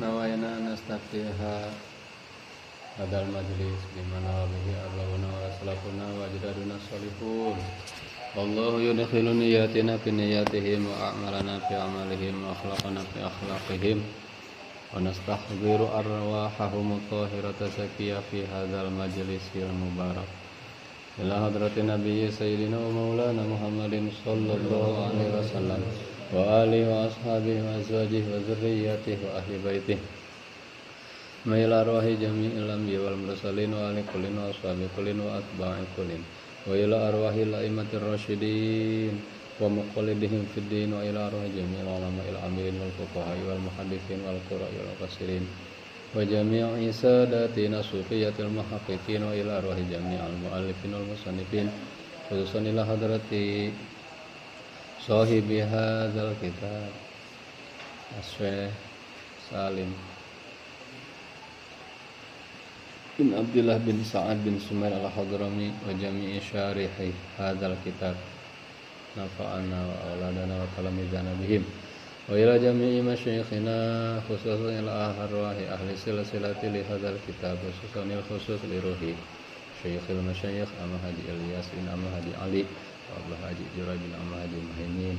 نوينا نستفتيها هذا المجلس بما نوى به آباؤنا وأسلافنا وأجدادنا الصالحون والله يدخل نياتنا في نياتهم وأعمالنا في أعمالهم وأخلاقنا في أخلاقهم ونستحضر أرواحهم الطاهرة زكية في هذا المجلس المبارك إلى حضرة النبي سيدنا ومولانا محمد صلى الله عليه وسلم وآله وأصحابه وأزواجه وذريته وأهل بيته وإلى أرواح جميع الأنبياء والمرسلين وآل كل وأصحاب كل وأتباع كل وإلى أرواح الأئمة الراشدين ومقلدهم في الدين وإلى أرواح جميع العلماء العاملين والفقهاء والمحدثين والقراء والمفسرين وجميع ساداتنا الصوفية المحققين وإلى أرواح جميع المؤلفين والمصنفين خصوصا إلى حضرة صاحب هذا الكتاب الشيخ سالم بن عبد الله بن سعد بن سمير الحضرمي وجميع شارحي هذا الكتاب نفعنا وأولادنا وتلاميذنا بهم وإلى جميع مشايخنا خصوصا إلى أرواح أهل سلسلة لهذا الكتاب خصوصا الخصوص لروحي شيخ المشايخ أما هادي إلياس بن أما هادي علي وأبو هادي جريج بن أما هادي مهيمين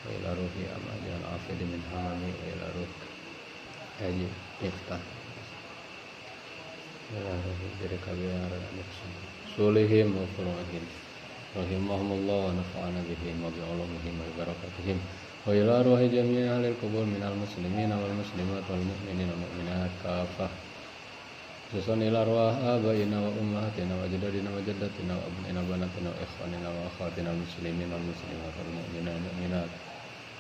وإلى روحي أما هادي العافية من حمامي وإلى روح هادي مفتاح إلى روح بركابيار صليهم وفروعهم رحمهم الله ونفعنا بهم وبعلومهم وبركاتهم وإلى أرواح جميع أهل القبور من المسلمين والمسلمات والمؤمنين والمؤمنات كافة خصوصا إلى أرواح آبائنا وأمهاتنا وأجدادنا وجداتنا وأبنائنا وبناتنا وإخواننا وأخواتنا المسلمين والمسلمات والمؤمنين والمؤمنات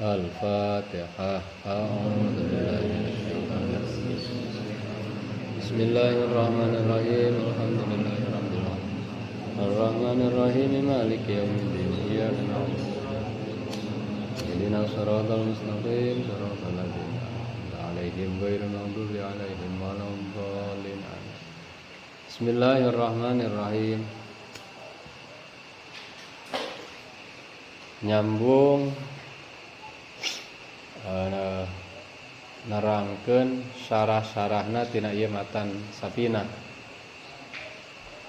الفاتحة أعوذ بالله من الشيطان الرجيم بسم الله الرحمن الرحيم الحمد لله رب العالمين الرحمن الرحيم مالك يوم الدين إياك نعبد اهدنا الصراط المستقيم صراط الذين أنعمت عليهم غير المغضوب عليهم ولا الضالين بسم الله الرحمن الرحيم. Nyambung nerangkeun sarah-sarahna tina ieu matan Safinah.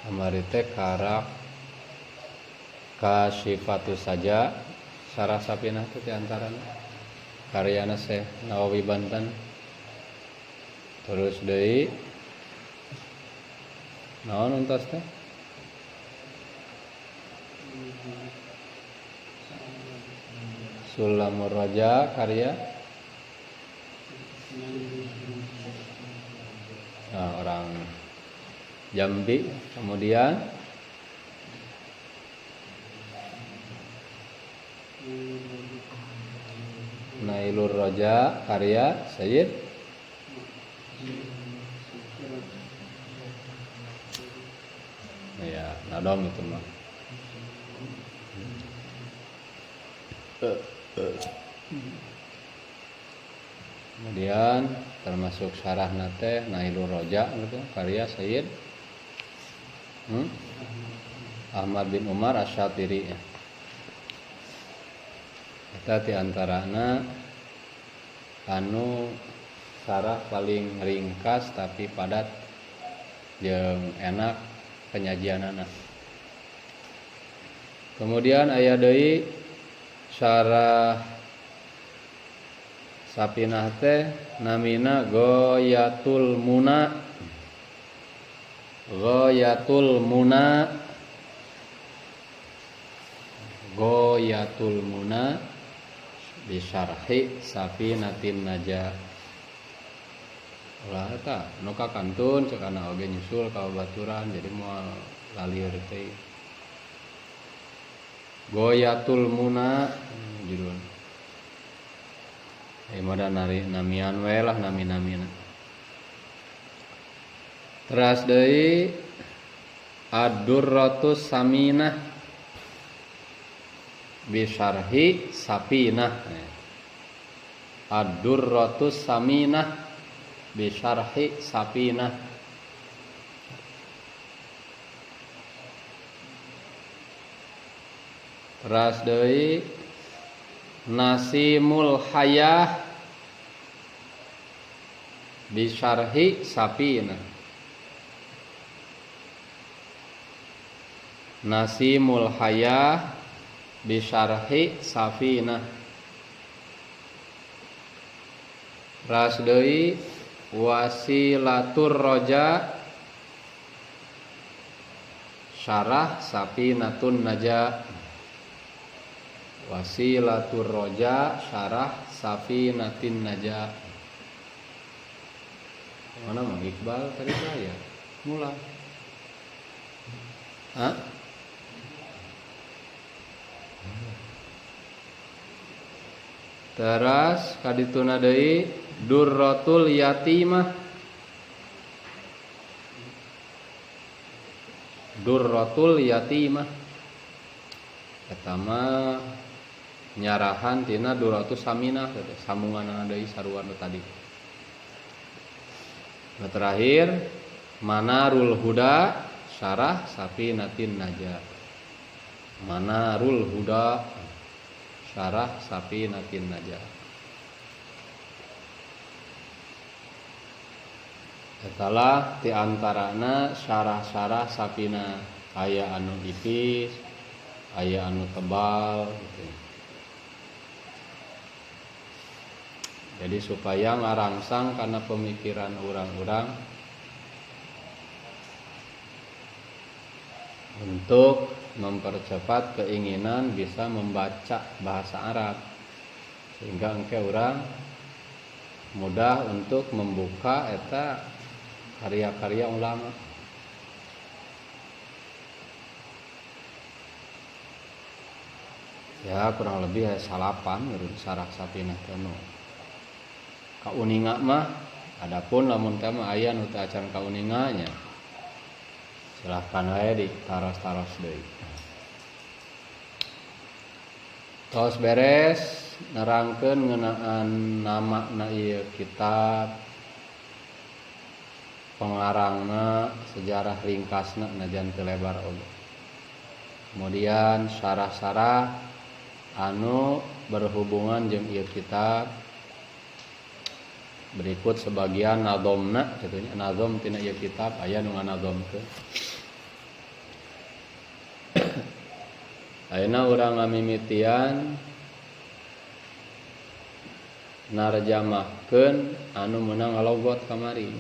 Amari teh karak Kasyifatus Saja sarah Safinah teh di antarana karyana Syekh Nawawi Banten. Terus deui naon entos teh? Sulamur Raja karya orang Jambi. Kemudian Nailur Raja karya Sayyid ya nadom itu mah. Kemudian termasuk syarah nate Nailur Raja gitu karya Sayyid Ahmad bin Umar Asy-Syatiri. Eta ti antarana anu sarah paling ringkas tapi padat jeung enak penyajianana. Kemudian aya deui syarah Safinah teh namina Ghayatul Muna. Ghayatul Muna. Ghayatul Muna bi syarhi Safinatin Najah. Ulah eta nu kakantun ceuk ana oge nyusul ka babaturan jadi moal lalieur teh. Ghayatul Muna judul. Moda namian we lah nami-namina. Teras deui Ad-Durratus Saminah bi syarhi Safinah. Ad-Durratus Saminah bi syarhi Safinah. Teras deui Nasimul Hayah Bisyarhi sapina. Nasimul hayah bisyarhi safina. Rasdei wasilatur roja syarah safinatun naja. Wasilatur roja syarah safinatin naja. Mana Mang Iqbal tadi saya? Mulai. Hah? Teras kadituna deui durratul yatimah. Durratul yatimah. Eta mah nyarahan tina durratus saminah sambungan deui saruan tadi. Nah, terakhir manarul huda syarah safinatin naja. Manarul huda syarah safinatin naja. Etalah ti antarana syarah-syarah safina, aya anu tipis, aya anu tebal gitu. Jadi supaya ngarangsang karena pemikiran orang-orang untuk mempercepat keinginan bisa membaca bahasa Arab, sehingga engke orang mudah untuk membuka eta karya-karya ulama. Ya kurang lebih salapan menurut sarah sapinah tanu. Kauninga mah adapun lamun teh mah aya nu teu acan kauninganya. Silahkan wae ditaros-taros deui. Tos beres nerangkeun ngeunaan namana ieu kitab, pengarangna, sejarah ringkasna najan teu lebar oge. Kemudian syarah-syarah anu berhubungan jeung ieu kitab. Berikut sebagian nazomna, contohnya nazom tina ieu kitab aya nu nganazomkeun. Ayeuna urang ngamimitian narjamahkeun anu meunang ngalogot kamari.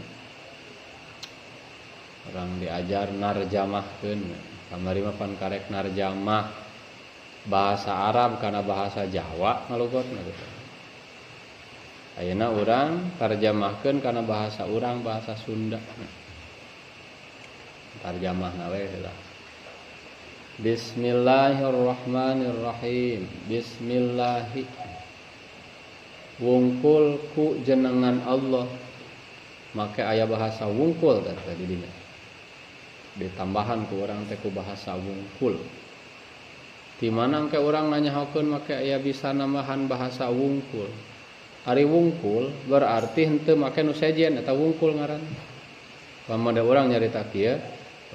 Urang diajar narjamahkeun. Kamari mah pan karek narjamah bahasa Arab kana bahasa Jawa ngalogotna gitu. Ayeuna urang tarjamahkeun kana bahasa urang bahasa Sunda. Tarjamahna we heula. Bismillahirrahmanirrahim. Bismillahi wungkul ku jenengan Allah. Make aya bahasa wungkul tadi dinya. Ditambahan ku urang teh ku bahasa wungkul. Di mana engke urang nanyahokeun make aya bisa nambahan bahasa wungkul. Ari wungkul berarti henteu make nu sejen eta wungkul ngaran. Pamada urang nyarita kieu,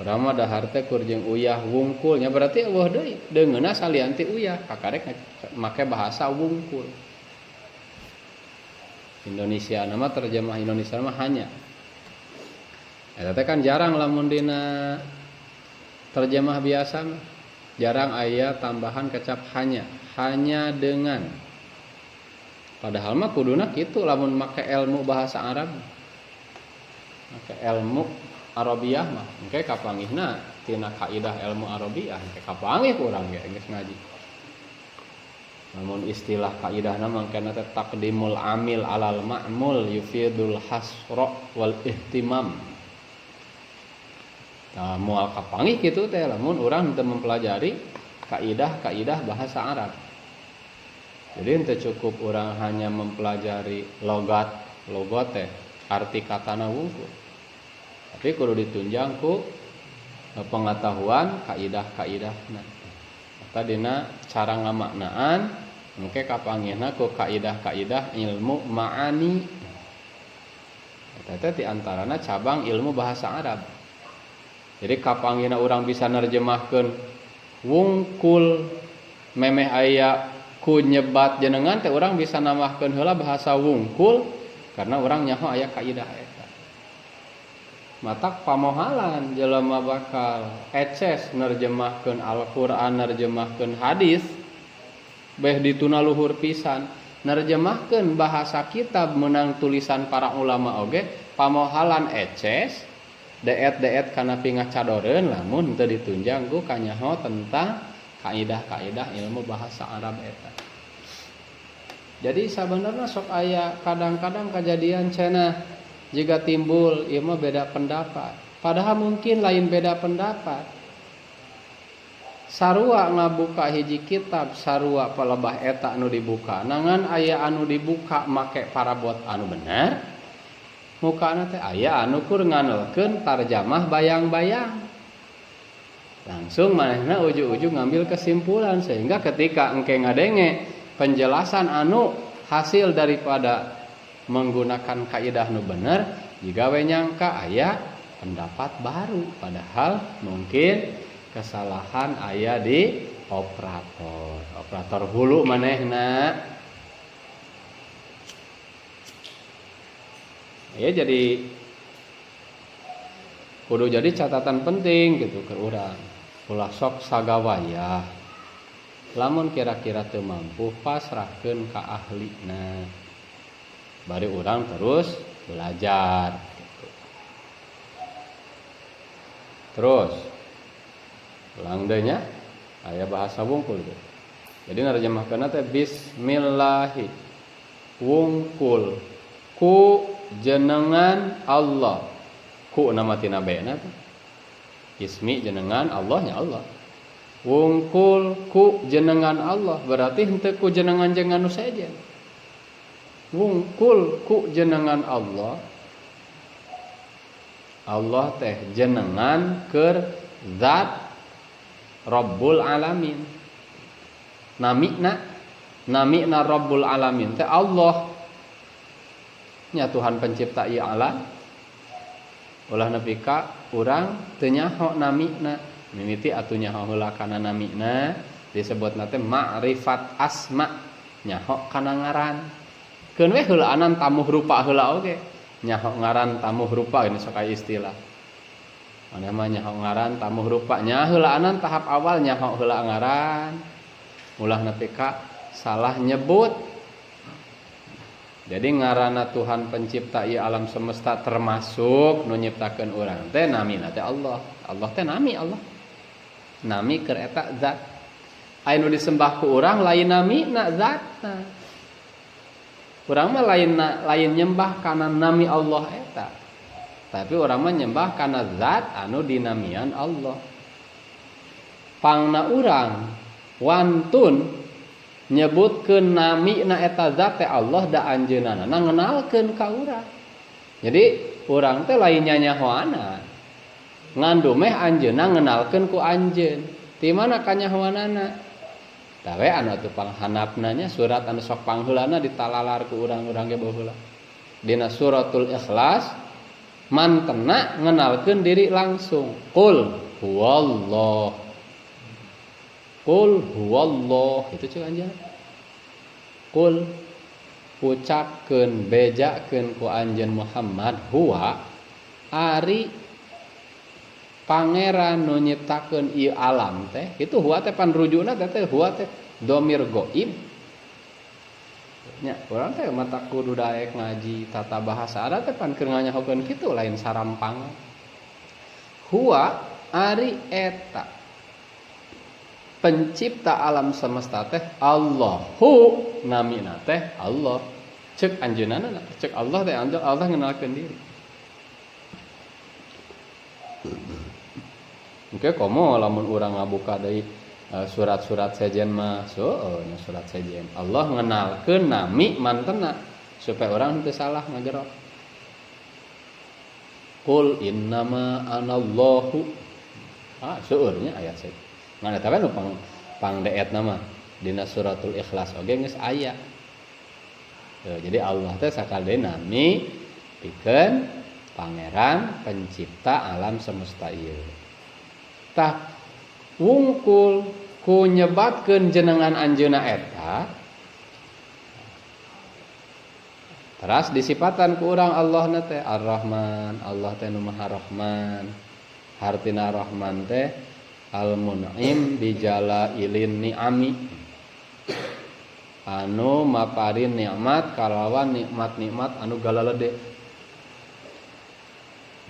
urang mah dahar teh kur jeung uyah wungkul nya berarti eueuh deui. Deungeunna salian ti uyah, kakarek make bahasa wungkul. Indonesia nama terjemah Indonesia mah hanya. Eta teh kan jarang lamun dina terjemah biasa mah. Jarang aya tambahan kecap hanya dengan. Padahal mah kuduna kitu lamun make ilmu bahasa Arab. Make ilmu Arabiah mah engke kapanggihna tina kaidah ilmu Arabiah engke kapanggih ku urang ge geus ngaji. Namun istilah kaidahna mangkana teh taqdimul amil alal ma'mul yufidul hasra wal ihtimam. Nah, moal kapanggih kitu teh lamun urang teu mempelajari kaidah-kaidah bahasa Arab. Jadi ente cukup orang hanya mempelajari logat teh arti katana wungkul. Tapi kudu ditunjang ku pengetahuan kaidah-kaidahna. Eta dina cara ngamaknaan engke kapanggihna ku kaidah-kaidah ilmu ma'ani. Eta teh di antarana cabang ilmu bahasa Arab. Jadi kapanggihna urang bisa nerjemahkeun wungkul memeh aya ku nyebat jenengan teh urang bisa nambahkeun heula bahasa wungkul karena orang nyaho aya kaidah eta. Matak pamohalan jelema bakal eces nerjemahkeun Al-Qur'an, nerjemahkeun hadis, beh dituna luhur pisan, nerjemahkeun bahasa kitab menang tulisan para ulama oge, pamohalan eces, deet kana pingacadoreun lamun teu ditunjang ku kanyaho tentang kaidah-kaidah ilmu bahasa Arab eta. Jadi sebenarnya sok aya kadang-kadang kejadian cenah jika timbul ieu mah beda pendapat. Padahal mungkin lain beda pendapat. Sarua ngabuka hiji kitab, sarua palebah eta anu dibuka. Nangan aya anu dibuka make parabot anu bener. Mukana teh aya anu kur nganelkeun tarjamah bayang-bayang. Langsung manehna ujug-ujug ngambil kesimpulan sehingga ketika engke ngadenge penjelasan anu hasil daripada menggunakan kaidah nu bener, juga we nyangka aya pendapat baru, padahal mungkin kesalahan aya di operator hulu manehna. Ya jadi kudu jadi catatan penting gitu ke urang. Ulah sok sagawaya. Lamun kira-kira teu mampu pasrahkeun ka ahlina. Bari urang terus belajar gitu. Terus ulang deui nya aya bahasa wungkul gitu. Jadi narjamahkeunna teh bismillahi wungkul ku jenengan Allah. Ku nama tina bena teh ismi jenengan Allahnya Allah. Wungkul ku jenengan Allah berarti henteu ku jenengan jeung anu sejen. Wungkul ku jenengan Allah. Allah teh jenengan keur zat Rabbul Alamin. Namina Rabbul Alamin teh Allah. Nya Tuhan pencipta ieu alam. Ulah nepi ka urang teu nyaho namina. Mimiti atuh nyaho heula kana namina disebutna teh ma'rifat asma. Nyaho kana ngaran. Keun we heulaanan tamuh rupa heula oge. Nyaho ngaran tamuh rupa ini sok aya istilah. Maneh mah nyaho ngaran tamuh rupa nya heulaanan tahap awal nyaho heula ngaran. Ulah nepi ka salah nyebut. Jadi ngaranna Tuhan pencipta ieu alam semesta termasuk nu nyiptakeun urang teh namina teh Allah. Allah teh nami Allah. Nami keur eta zat. Anu disembah ku urang lain namina zatna. Urang mah lain nyembah kana nami Allah eta. Tapi urang mah nyembah kana zat anu dinamian Allah. Pangna urang wantun nyebutkeun namina eta zat teh Allah da anjeunna ngenalkeun ka urang. Jadi urang teh lain nyanyahoana. Ngandu meh anjeunna ngenalkeun ku anjeun. Ti mana kanyahoanana? Tawe anu teu panghanapna nya surat anu sok pangheulana ditalalar ku urang-urang ge baheula. Dina suratul Ikhlas mantena ngenalkeun diri langsung. Qul huwallah. Qul huwallah itu ceuk anjeun. Qul ucapkeun bejakeun ku anjeun Muhammad huwa ari pangeran nu nyiptakeun ieu alam teh kitu huwa teh panrujukna teh huwa teh dhamir ghaib nya urang teh mata kudu daek ngaji tata bahasa Arab teh pan keur nganyahokeun kitu lain sarampang huwa ari eta pencipta alam semesta teh Allahu namina teh Allah ceuk anjeunna ceuk Allah teh Allah ngenalkeun diri. Oke, komo lamun urang ngabuka deui surat-surat sejen mah seueun surat sejen. Allah ngenalkeun nami mantena supaya urang teu salah ngagerok. Qul innama anallahu. Seueurnya ayat saya. Ngan eta kan pang deet nama dina suratul Ikhlas oge geus aya. Jadi Allah teh sakade nami pikeun pangeran pencipta alam semesta ieu. Tah wungkul ku nyebatkeun jenengan anjeunna eta Teras disipatan ku urang Allah na teh Ar-Rahman, Allah teh nu Maha Rahman. Hartina Rahman teh Al-Mun'im bijala ilin ni'ami. Anu maparin nikmat kalawan nikmat-nikmat anu galalede.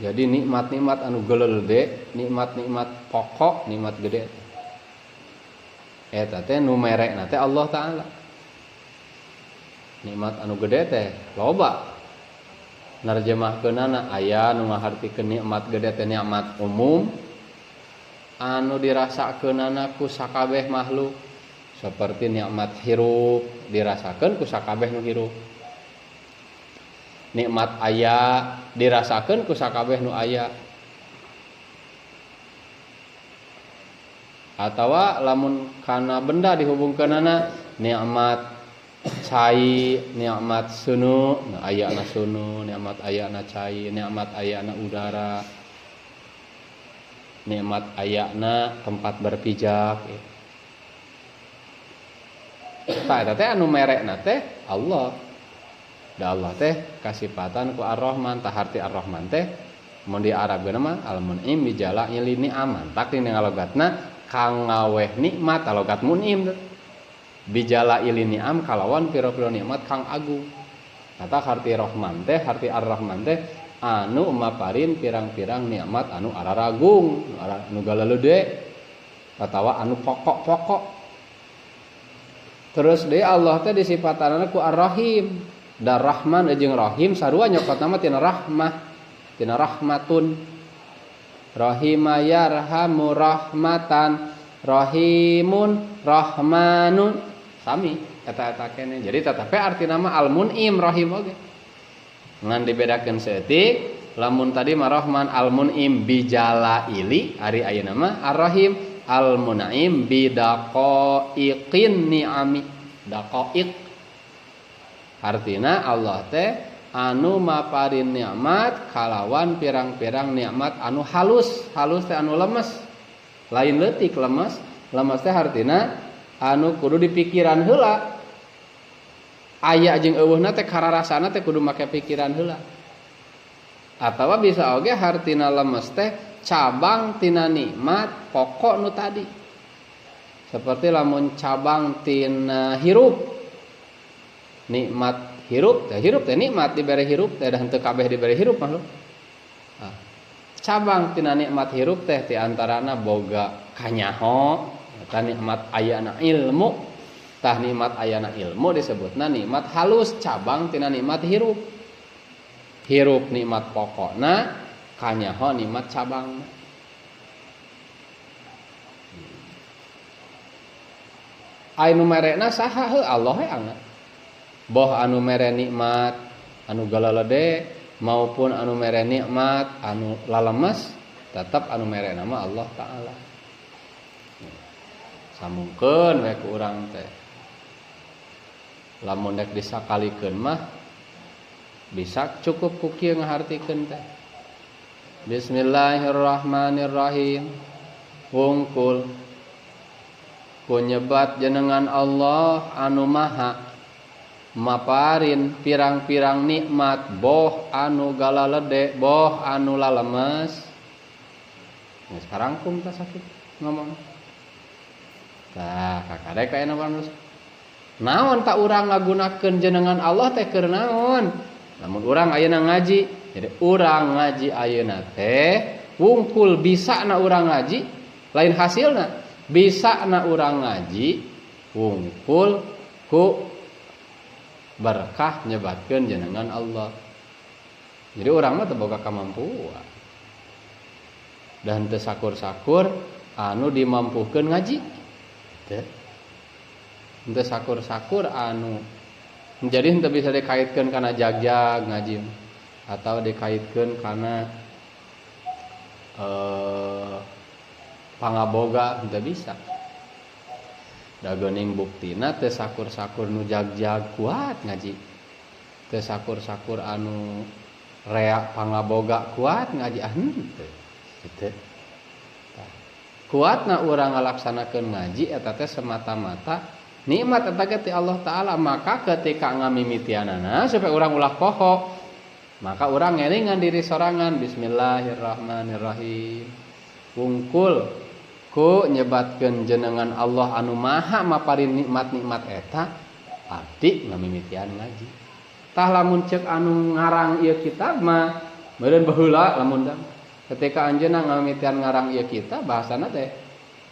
Jadi nikmat-nikmat anu galalede, nikmat-nikmat pokok, nikmat gede. Eta teh nu merekna teh Allah Ta'ala. Nikmat anu gede teh loba. Narjemahkeunana aya nu ngahartikeun nikmat gede teh nikmat umum anu dirasakeunana ku sakabeh makhluk. Seperti nikmat hirup dirasakeun ku sakabeh nu hirup. Nikmat aya dirasakeun ku sakabeh nu aya. Atawa lamun kana benda dihubungkeunana nikmat cai, nikmat sunu, nah ayana sunu, nikmat ayana cai, nikmat ayana udara, nikmat ayana tempat berpijak. Eta teh anu merekna teh Allah. Da Allah teh kasipatan ku Ar-Rahman, tah harti Ar-Rahman teh mun di Arabna mah al-mun'im bijala ilini aman. Tak dina ngalogatna kang ngaweh nikmat logat mun'im teh. Bijala ilini am kalawan pira-pira nikmat kang agung. Eta harti Rahman teh, harti Ar-Rahman teh anu maparin pirang-pirang nikmat anu araragung, anu galaleude atawa anu pokok-pokok. Terus deui Allah teh disipatanana ku Ar-Rahim. Da Rahman jeung Rahim sarua nyokotna mah tina rahmah, tina rahmatun. Rahima yarhamu rahmatan, rahimun rahmanun. Sami eta keneh. Jadi tetapi artina mah al-mun'im rahim oge. Ngan dibedakeun seutik, lamun tadi mah Rahman al-mun'im bijala ili, ari ayeuna mah Ar-Rahim al-mun'im bidaqaiqin ni'ami. Daqaiq artina Allah teh anu maparin nikmat kalawan pirang-pirang nikmat anu halus. Halus teh anu lemes. Lain leutik lemes. Lemes teh artina anu kudu dipikiran heula. Aya jeung eueuhna teh kararasana teh kudu make pikiran heula. Atawa bisa oge hartina lemes teh cabang tina nikmat pokok nu tadi. Seperti lamun cabang tina hirup. Nikmat hirup teh nikmat dibere hirup teh dan teu kabeh dibere hirup mah. Cabang tina nikmat hirup teh ti antarana boga kanyaho, eta nikmat ayana ilmu. Tah nikmat ayana ilmu disebutna nikmat halus, cabang tina nikmat hirup. Hirup nikmat pokokna, kanyaho nikmat cabangna. Anu merekna saha heuh Allah we angna. Boh anu mere nikmat anu galalede maupun anu mere nikmat anu lalemes tetep anu mere nama Allah Ta'ala. Samungkeun we ku urang teh lamun dek disakalikeun mah bisa cukup ku kieu ngahartikeun teh. Bismillahirrahmanirrahim. Wungkul ku nyebat jenengan Allah anu maha maparin pirang-pirang nikmat boh anu galalede boh anu lalemes. Nah, sekarang kum tak sakit ngomong. Tah kakadek ka ena manusia. Naon tak urang ngagunakeun jenengan Allah teh keur naon? Lamun urang ayeuna ngaji, jadi urang ngaji ayeuna teh wungkul bisana urang ngaji, lain hasilna. Bisana urang ngaji wungkul ku berkah nyebatkeun jenengan Allah. Jadi urang mah teu boga kamampuan. Dan teu sakur-sakur anu dimampukeun ngaji. Teu. Teu sakur-sakur anu jadi henteu bisa dikaitkeun kana jagjag ngaji atau dikaitkeun kana pangaboga henteu bisa. Da geuning buktina teu sakur-sakur nu jagjag kuat ngaji. Teu sakur-sakur anu rea pangaboga kuat ngaji henteu. Kitu. Kuatna urang ngalaksanakeun ngaji eta teh semata-mata nikmat eta ge ti Allah taala. Maka ketika ngamimitianana supaya urang ulah poho, maka urang ngelingan diri sorangan bismillahirrahmanirrahim. Wungkul ku nyebatkeun jenengan Allah anu maha maparin nikmat-nikmat eta abdi ngamimitian ngaji. Tah lamun ceuk anu ngarang ieu kitab mah meureun baheula lamun da ketika anjeunna ngamimitian ngarang ieu kitab bahasana teh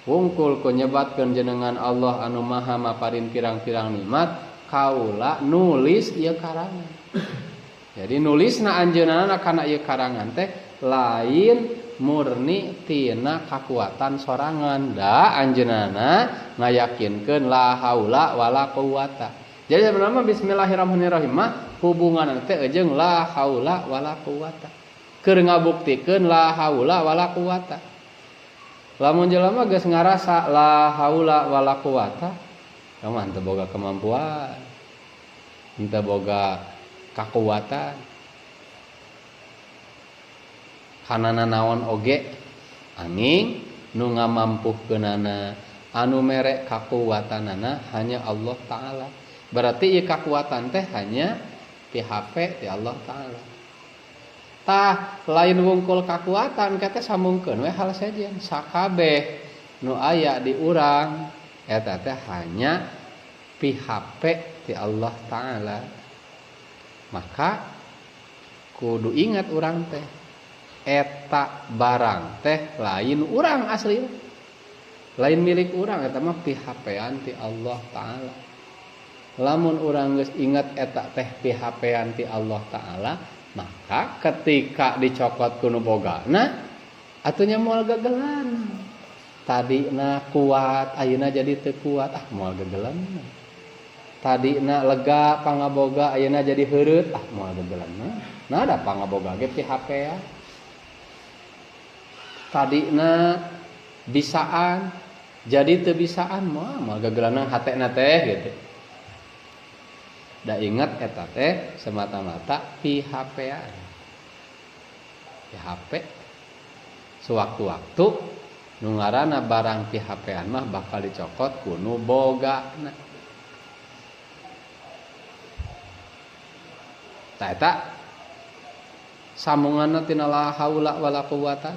wungkul ku nyebatkeun jenengan Allah anu maha maparin pirang-pirang nikmat kaula nulis ieu karangan. Jadi nulisna anjeunna kana ieu karangan teh lain murni tina kakuatan sorangan da anjeunna ngayakinkeun la haula wala quwata. Jadi sebenarnya bismillahirrahmanirrahim mah hubunganna teh jeung la haula wala quwata. Keur ngabuktikeun la haula wala quwata. Lamun jelema geus ngarasa la haula wala quwata, mah henteu boga kemampuan. Henteu boga kakuatan. Kanana naon oge anging nu ngamampuhkeunana anu mere kakuwatanana hanya Allah taala. Berarti ieu kakuatan teh hanya ti HP ti Allah taala. Tah lain wungkul kakuatan kata sambungkeun we hal sajen sakabeh nu aya di urang eta teh hanya pi HP ti Allah taala. Maka kudu ingat urang teh eta barang teh lain urang asli. Lain milik urang eta mah pi HP-an ti Allah taala. Lamun urang geus ingat eta teh pi HP-an ti Allah taala, maka ketika dicokot ku nu bogana atunya moal gegelan. Tadina kuat, ayeuna jadi teu kuat, moal gegelan. Tadina lega pangaboga, ayeuna jadi heureut, moal gegelan. Nah, ada pangaboga ge ti HP ya. Tadina bisaan jadi teu bisaan, moal gegelan hatena teh gitu. Da ingat eta teh semata-mata pi HP-an. Pi HP sewaktu-waktu nu ngaranna barang pi HP-an mah bakal dicokot ku nu bogana. Tah eta sambunganna tina la haula wala quwata.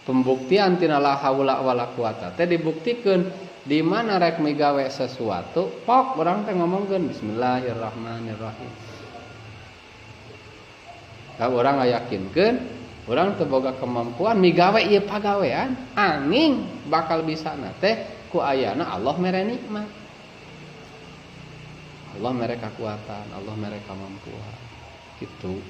Pembuktian tina la haula wala quwata teh dibuktikeun di mana rek migawe sesuatu pok urang teh ngomongkeun bismillahirrahmanirrahim. Ka urang ngayakinkeun urang teu boga kemampuan migawe ieu pagawean angin bakal bisana teh ku ayana Allah mere nikmat. Allah mere kakuatan, Allah mere kemampuan. Kitu.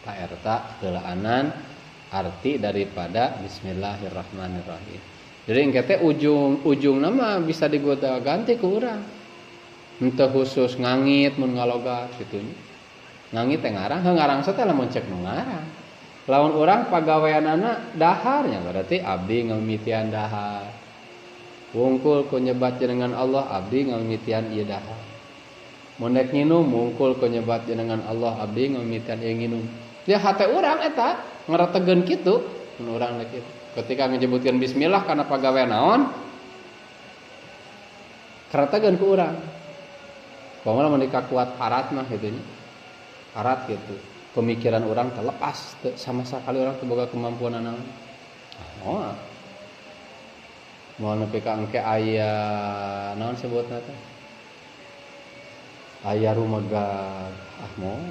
Ta eta teulaanan arti daripada bismillahirrahmanirrahim. Jadi engke teh ujung nama bisa digoda ganti ku urang. Henteu khusus ngangit mun ngalogat kitu nya. Ngangit teh ngarang, ngarang teh lamun cek nu ngarang. Lamun urang pagaweanana daharnya berarti abdi ngamimitian dahar. Wungkul ku nyebat jenengan Allah abdi ngamimitian ieu dahar. Mun rek nginum wungkul ku nyebat jenengan Allah abdi ngamimitian ieu nginum. Ya hate urang eta ngarategeun kitu mun urang rek kitu. Ketika menyebutkan bismillah kana pagawean naon? Karategeun ku urang. Pamana mun dikakuat parat mah kitu nya. Parat gitu. Pemikiran urang terlepas sama sekali urang teu boga kemampuan naon. Moal. Moal nepi ka engke aya naon sebutna teh? Aya rumegat. Moal.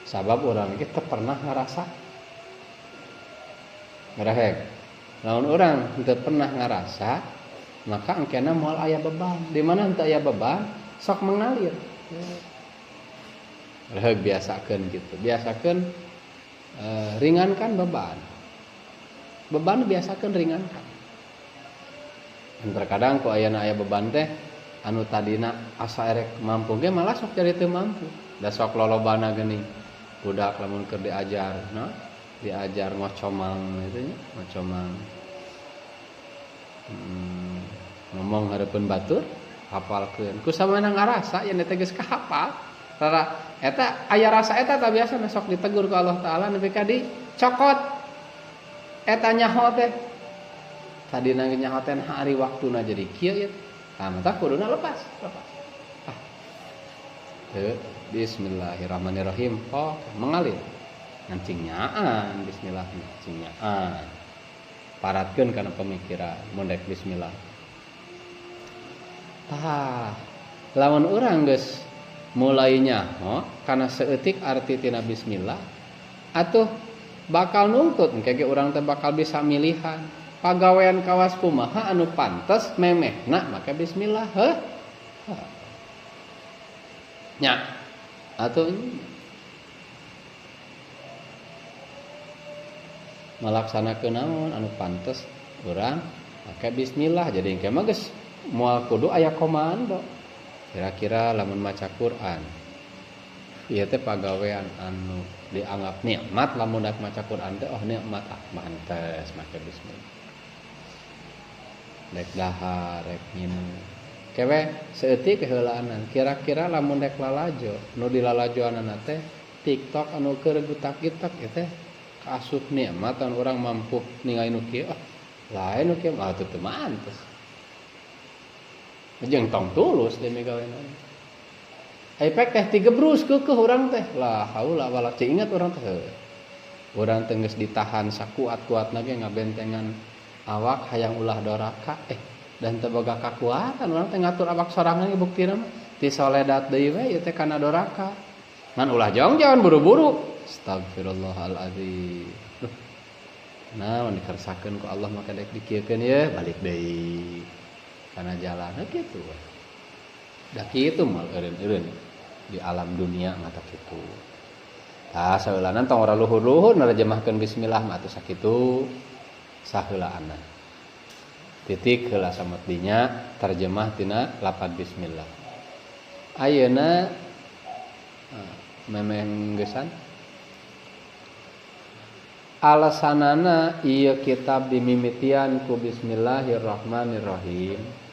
Sabab urang ge teu pernah ngarasa. Ngarahek. Lamun urang teu pernah ngarasa, maka engkena moal aya beban. Di mana henteu aya beban, sok mengalir. Reheg biasakeun gitu. Biasakeun ringankan beban. Beban biasakeun ringankan. Terkadang ku ayana aya beban teh anu tadina asa erek mampu ge malah sok jadi teu mampu. Da sok lolobana geuning. Budak lamun keur diajar, nah, diajar ngocomang itu nya, ngocomang. Ngomong hareupeun batur, hafalkeun. Ku samana ngarasa yen teh geus kahapal. Rara eta aya rasa eta tah biasa sok ditegur ku Allah taala nepi ka dicokot eta nyaho teh. sadina nyahoten hari waktuna jadi kieu ya. Mata kuduna lepas. Bismillahirrahmanirrahim. Mengalir. Ngancingnyaan bismillah ngancingnyaan. Paratkeun kana pemikiran mun dek bismillah. Lamun urang geus mulai nyaho kana saeutik arti tina bismillah atuh bakal nuntut engke urang teh bakal bisa milihan pagawean kawas kumaha anu pantes memehna make bismillah nya atuh malaksanakeun naon anu pantes urang make bismillah jadi engke mah geus moal kudu aya komando kira-kira lamun maca Quran ieu teh pagawean anu dianggap nikmat lamun dak maca Quran teh nikmat mantes make bismillah rek dahar rek nginum kewe seeutik heulaanan kira-kira lamun rek lalajo nu dilalajoanana teh TikTok anu keur gutak-gitak ieu teh kaasup nikmat anu urang mampu ningali nu kieu lain nu kieu teu mantes jeung tong tulus demi gaweana. Efek teh tigebrus keukeuh urang teh. Lah haula wala cing inget urang teh. Urang teh geus ditahan sakuat-kuatna ge ngabentengan awak hayang ulah doraka dan teu boga kakuatan urang teh ngatur awak sorangan ge buktina mah ti soledat deui we ieu teh kana doraka. Man ulah jong-jongan buru-buru. Astagfirullahalazim. Nah, mun dikersakeun ku Allah maka dek dikieukeun ye balik deui. Karena jalan gitu. Da kitu mal eureun-eureun di alam dunia mata kitu. Tah saeulanan tong ora luhur-luhur narjemahkeun bismillah mah atuh sakitu saheulaana. Titik heula samet dinya terjemah tina lapad bismillah. Ayeuna memenggesan alasanana ieu kitab dimimitian ku bismillahirrahmanirrahim.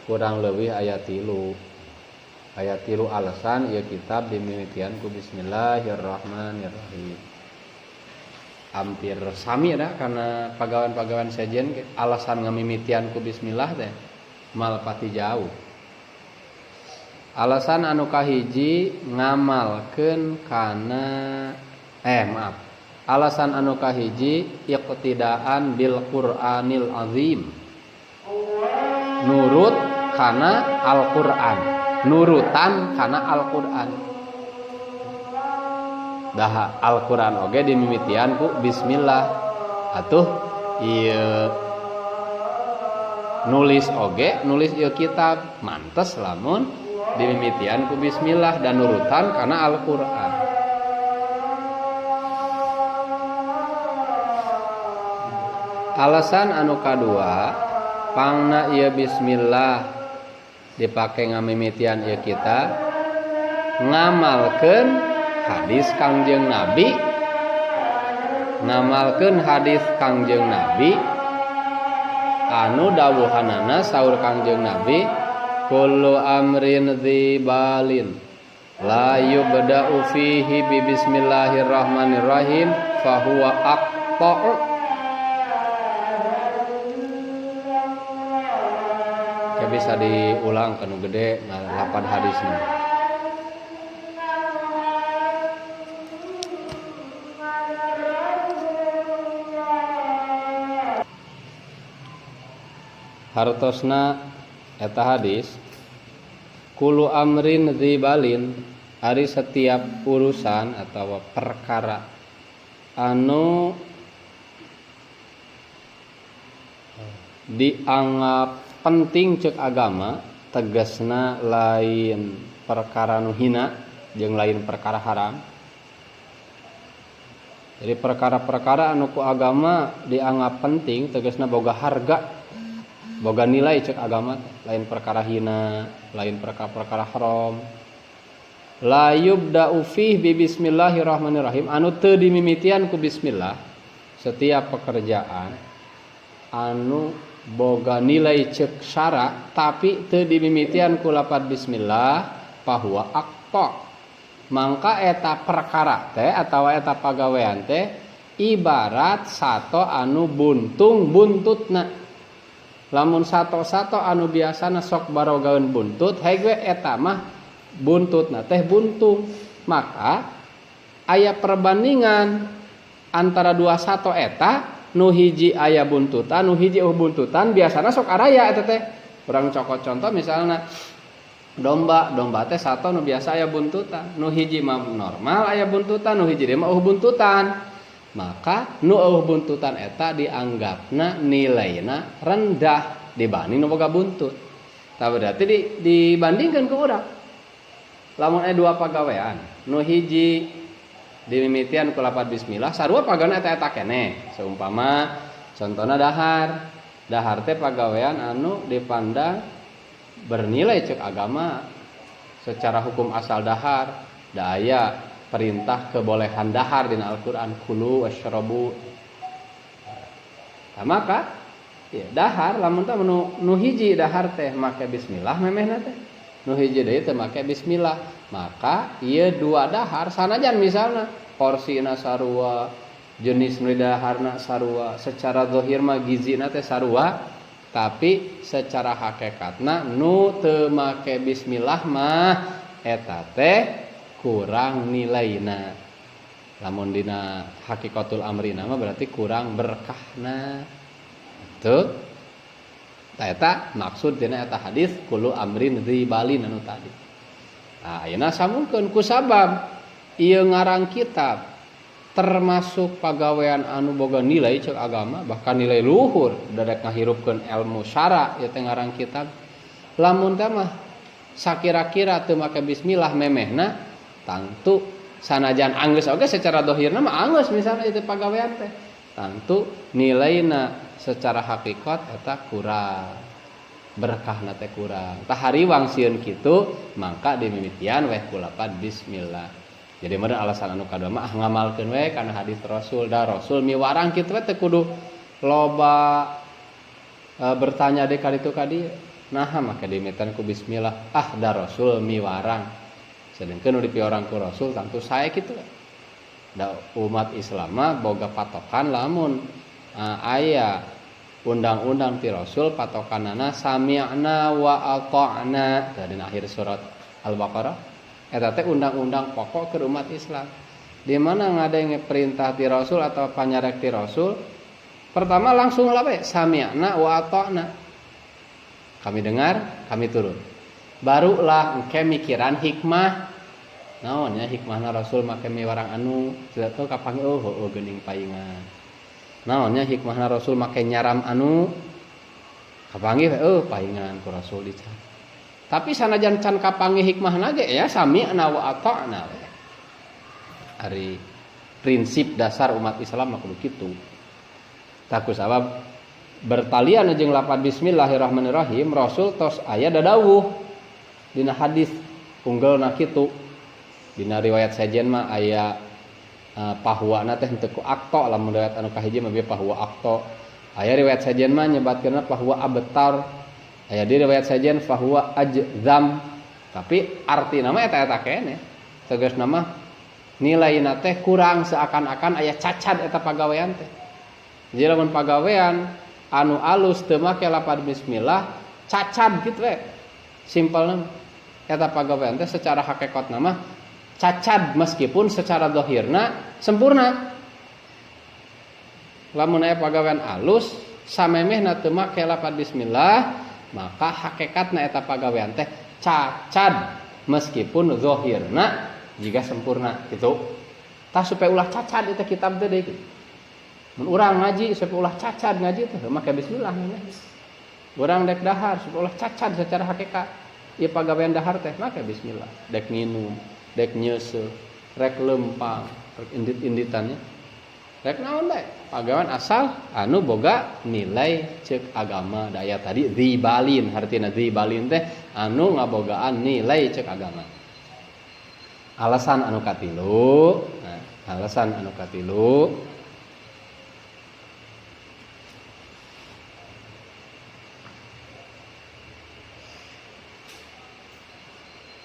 Kurang lebih ayat 3 alasan ieu kitab dimimitian ku bismillahirrahmanirrahim. Hampir sami da karena pagawean-pagawean sejen alasan ngamimitian ku bismillah teh mal pati jauh. Alasan anu kahiji ngamalkeun kana alasan anu kahiji iqtidaan bil Qur'anil azim. Nurut kana Al-Qur'an, nurutan kana Al-Qur'an. Dah Al-Qur'an oge dimimitian ku bismillah. Atuh ieu nulis oge, nulis ieu kitab mantes lamun dimimitian ku bismillah dan nurutan kana Al-Qur'an. Alasan anu kadua pangna ieu bismillah dipake ngamimitian ieu kita ngamalkeun hadis Kangjeng Nabi, ngamalkeun hadis Kangjeng Nabi anu dawuhanana saur Kangjeng Nabi kullu amrin dzibalin la yubda'u fihi bi bismillahirrahmanirrahim fahuwa aqta'. Bisa diulang kanu gede lapad hadisna. Hartosna eta hadis kulu amrin dzibalin ari setiap urusan atau perkara anu dianggap penting cek agama tegasna lain perkara nu hina jeung lain perkara haram. Jadi perkara-perkara anu ku agama dianggap penting tegasna boga harga, boga nilai cek agama, lain perkara hina, lain perkara-perkara haram. La yubda'u fih bi bismillahirrahmanirrahim anu teu dimimitian ku bismillah setiap pekerjaan anu boga nilai cek syara tapi teu dimimitian ku lapad bismillah bahwa aqta mangka eta perkara teh atawa eta pagawean teh ibarat sato anu buntung buntutna Lamun sato-sato anu biasana sok barogaeun buntut, haege eta mah buntutna teh buntung. Maka aya perbandingan antara dua sato eta, nu hiji aya buntutan, nu hiji buntutan, biasana sok araya eta teh. Urang cokot contoh misalna domba teh sato nu biasa aya buntutan, nu hiji mah normal aya buntutan, nu hiji mah buntutan. Maka nu buntutan eta dianggapna nilaina rendah dibanding nu boga buntut. Tah berarti dibandingkeun ku urang. Lamun aya dua pagawean, nu hiji dimimitian ku lapad bismillah, sarua pagawean eta keneh. Seumpama contona dahar. Dahar teh pagawean anu dipandang bernilai cek agama secara hukum asal dahar. Da aya perintah kebolehan dahar dina Al-Qur'an, kulu wasyrabu. Nah, maka ya dahar lamun teh nu hiji dahar teh make bismillah memehna teh. Nu hiji deui teh make bismillah. Maka ieu dua dahar sanajan misalna porsina sarua, jenis nu daharna sarua, secara zahir mah gizina teh sarua, tapi secara hakikatna nu teu make bismillah mah eta teh kurang nilaina. Lamun dina hakikatul amrina mah berarti kurang berkahna. Tuh. Tah eta maksud dina eta hadis kullu amrin dzibalin anu tadi. Nah, ayeuna samungkeun ku sabab ieu ngarang kitab termasuk pagawean anu boga nilai cek agama, bahkan nilai luhur dadak ngahirupkeun ilmu syara ieu teh ngarang kitab. Lamun teh mah sakira-kira teu make bismillah memehna tangtu sanajan anggeus oge secara dohirna mah anggeus misalnya itu pagawean teh, tangtu nilaina secara hakikat eta kurang, berkahna teh kurang. Tah hariwang sieun kitu mangka dimimitian weh ku lapad bismillah. Jadi meureun alasan anu kadua mah ngamalkeun we kana hadis Rasul. Da Rasul miwarang kitu teh kudu loba bertanya deui ka ditu ka dieu. Naha make dimimitian ku bismillah. Da Rasul miwarang. Sedangkan nu dipiorang ku Rasul tentu saya gitu. Da umat Islam mah boga patokan lamun aya undang-undang ti Rasul patokanana sami'na wa ata'na. Dina akhir surat Al-Baqarah eta teh undang-undang pokok ke umat Islam. Di mana ngadenge perintah ti Rasul atau panyarek ti Rasul, pertama langsung lawe sami'na wa ata'na. Kami dengar, kami turut. Barulah engke mikiran hikmah. Naonnya hikmahna Rasul make miwarang anu teu kapanggih geuning paingan. Naonnya hikmahna Rasul make nyaram anu kapanggih paingan ku Rasul dican. Tapi sanajan can kapanggih hikmahna ge ya sami'na wa ata'na. Ari prinsip dasar umat Islam mah kudu kitu. Taku sabab bertalian jeung lapad bismillahirrahmanirrahim Rasul tos aya dadawuh dina hadis unggalna kitu. Dina riwayat sajen mah aya pahwana teh henteu ku akto, lamun riwayat anu kahiji mah pahwa akto. Aya riwayat sajen mah nyebatkeunna pahwa abtar. Aya di riwayat sajen pahwa ajzam. Tapi artina mah eta-eta keneh. Tegasna mah nilaina teh kurang seakan-akan aya cacat eta pagawean teh. Jadi lamun pagawean anu alus teu make lapad bismillah cacat kitu we. Simpelna eta pagawean teh secara hakikatna mah cacat meskipun secara dohirna sempurna. Lamun aya pagawean alus samemehna teu make lapad bismillah, maka hakikatna eta pagawean teh cacat meskipun dohirna jiga sempurna gitu. Tah supaya ulah cacat eta kitab teh deui. Mun urang ngaji supaya ulah cacat ngaji teh make bismillah namanya. Urang dek dahar supaya ulah cacat secara hakikat. Ieu pagawean dahar teh make bismillah. Dek nginum, dek nyeuseul, rek lempang, rek indit-inditannya. Rek naon bae? Pagawean asal anu boga nilai ceuk agama. Daya tadi dzibalin, artina dzibalin teh anu ngabogaan nilai ceuk agama. Alasan anu katilu, alasan anu katilu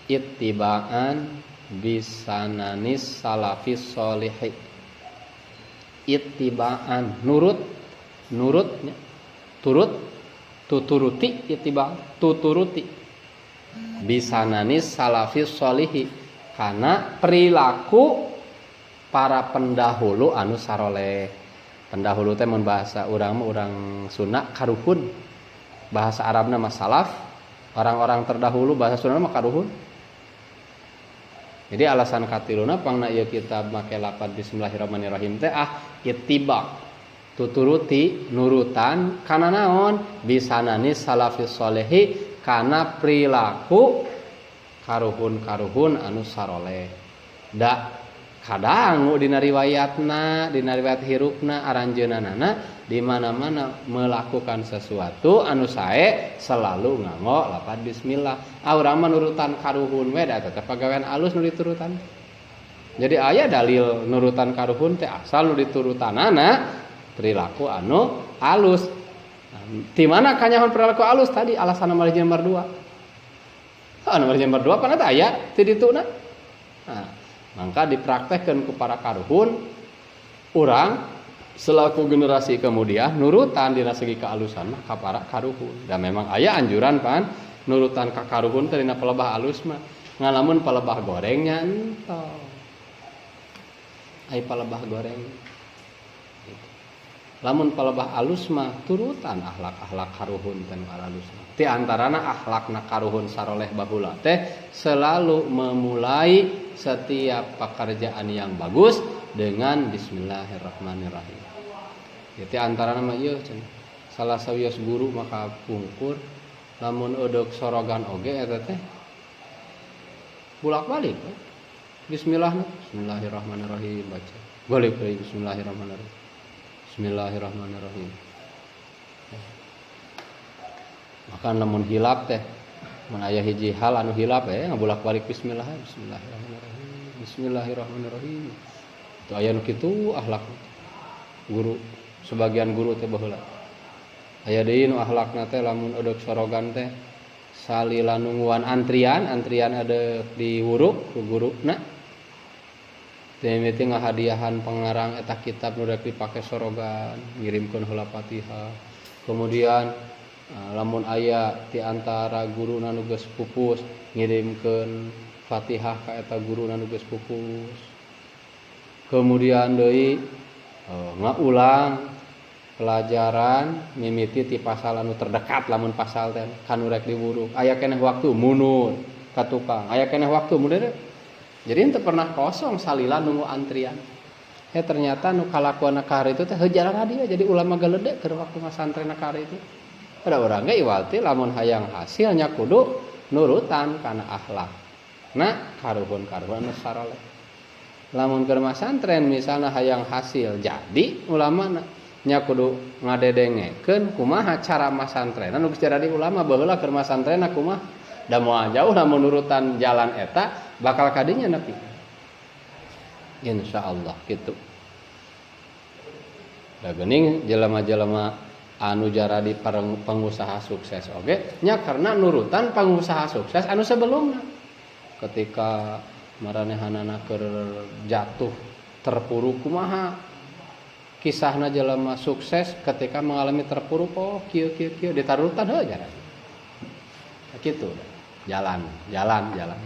ittiba'an bisananis salafis sholihi. Ittiba'an turut tuturuti ittiba tuturuti bisananis salafis sholihi karena perilaku para pendahulu anu saroleh. Pendahulu teh mun bahasa urang mah urang Sunda karuhun, bahasa Arabna mah salaf, orang-orang terdahulu bahasa Sunda mah karuhun. Jadi alasan katiluna pangna ieu kitab make lafaz bismillahirrahmanirrahim teh ittiba tuturuti nurutan kana naon bisananis salafis sholihi kana perilaku karuhun-karuhun anu saroleh. Da kadang dina riwayatna, dina riwayat hirupna aranjeunanana di mana-mana melakukan sesuatu anu sae selalu nganggo lafaz bismillah. Urang mah nurutan karuhun we da teh pagawean alus nu diturutan. Jadi aya dalil nurutan karuhun teh asal nu diturutanana perilaku anu alus. Di mana kanyahan perilaku alus tadi alasan nomor nomor 2. Nomor nomor 2 pana teh aya ti dituna. Nah, maka dipraktekkeun ku para karuhun urang selaku generasi kemudian nurutan dina segi kealusan mah ka para karuhun. Dan memang aya anjuran pan nurutan ka karuhun teh dina palebah alus mah ngalamun palebah gorengnya entong. Ai palebah goreng. Lamun palebah alus mah turutan akhlak-akhlak karuhun teh alus. Ti antarana akhlakna karuhun saroleh baheula teh selalu memulai setiap pekerjaan yang bagus dengan bismillahirrahmanirrahim. Ti antarana mah ieu cenah. Salah sawios guru maka pungkur lamun eudeuh sorogan oge eta teh bulak-balik. Bismillahirrahmanirrahim baca. Balik deui bismillahirrahmanirrahim. Bismillahirrahmanirrahim. Maka lamun hilap teh mun aya hiji hal anu hilap ngabulak-balik bismillahirrahmanirrahim. Bismillahirrahmanirrahim. Itu aya nu kitu akhlak guru, sebagian guru teh baheula. Aya deui nu akhlakna teh lamun eudeuh sorogan teh salila nungguan antrian ada di wuruk ku guruna. Mimiti ngahadiahan pengarang eta kitab nu rek dipake sorogan ngirimkeun heula Fatihah. Kemudian lamun aya ti antara guruna nu geus pupus ngirimkeun Fatihah ka eta guruna nu geus pupus. Kemudian deui ngaulang pelajaran mimiti ti pasal anu terdekat lamun pasal teh kanu rek diwuruk. Aya keneh waktu mundur ka tukang, aya keneh waktu mundur. Jadi ente pernah kosong salila nunggu antrian. Ternyata nu kalakuan kahar itu teh heujaran dia jadi ulama geledek keur waktu ngasantren kahar itu. Ada urang ge iwal teh lamun hayang hasilnya kudu nurutan kana akhlak. Nah, karuhun-karuhun anu saroleh. Lamun keur masantren misalna hayang hasil jadi ulama nya kudu ngadedengekeun kumaha cara masantren. Nu geus jadi ulama baheula keur masantren kumaha. Da moal jauh lamun nurutan jalan eta bakal kadinya nepi. Insyaallah kitu. Da geuning jelema-jelema anu jaradi pengusaha sukses oge nya karena nurutan pengusaha sukses anu sebelumna. Ketika maranehanana keur jatuh terpuruk kumaha kisahna jelema sukses ketika mengalami terpuruk kieu ditarutan heuh jarang. Kitu. Jalan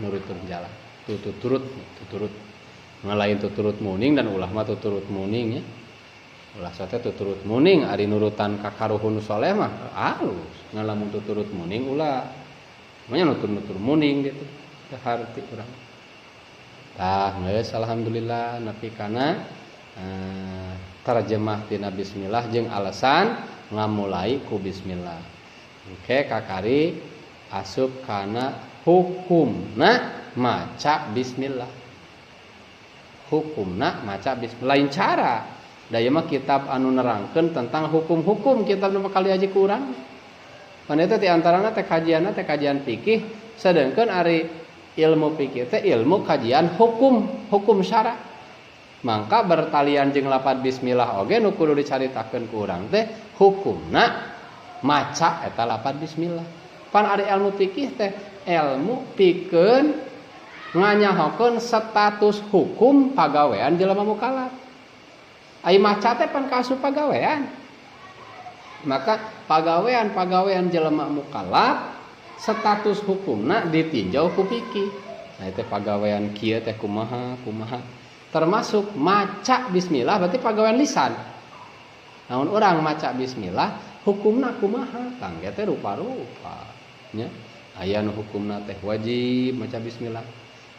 nurutun jalan tuturut ngalain tuturut muning dan ulah mah tuturut muning ya ulah sate tuturut muning ari nurutan ka karuhun saleh mah alus ngalamun tuturut muning ulah manya nutur muning gitu teh harti urang tah geus alhamdulillah nepi kana tarjemah tina bismillah jeung alasan ngamulai ku bismillah oke kakari asup kana hukumna maca bismillah. Hukumna maca bismillah lain cara. Da ieu mah kitab anu nerangkeun tentang hukum-hukum kitab nu bakal diaji ku urang. Pan eta ti antarana teh kajianna teh kajian fikih sedengkeun ari ilmu fikih teh ilmu kajian hukum syara. Mangka bertalian jeung lafaz bismillah oge nu kudu dicaritakeun ku urang teh hukumna maca eta lafaz bismillah. Pan ada ilmu fikih teh ilmu pikeun nganyahokeun status hukum pagawean jelema mukallaf. Ai maca teh pan kaasup pagawean. Maka pagawean jelema mukallaf status hukumna ditinjau ku fikih. Nah itu pagawean kieu teh kumaha. Termasuk maca bismillah berarti pagawean lisan. Namun orang maca bismillah hukumna kumaha? Tangge teh rupa-rupa nya. Aya nu hukumna teh wajib maca bismillah.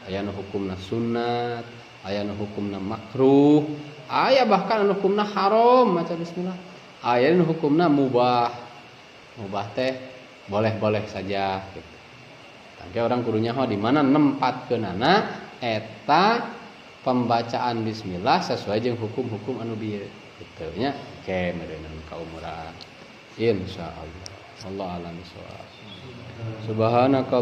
Aya nu hukumna sunnat, aya nu hukumna makruh, aya bahkan nu hukumna haram maca bismillah. Aya nu hukumna mubah. Mubah teh boleh-boleh saja gitu. Tangge orang kudunya di mana nempatkeunana eta pembacaan bismillah sesuai jeung hukum-hukum anu bieu kitu nya. Oke, meureun kaumuran. Insyaallah. Allah alam bisawab. Subhanaka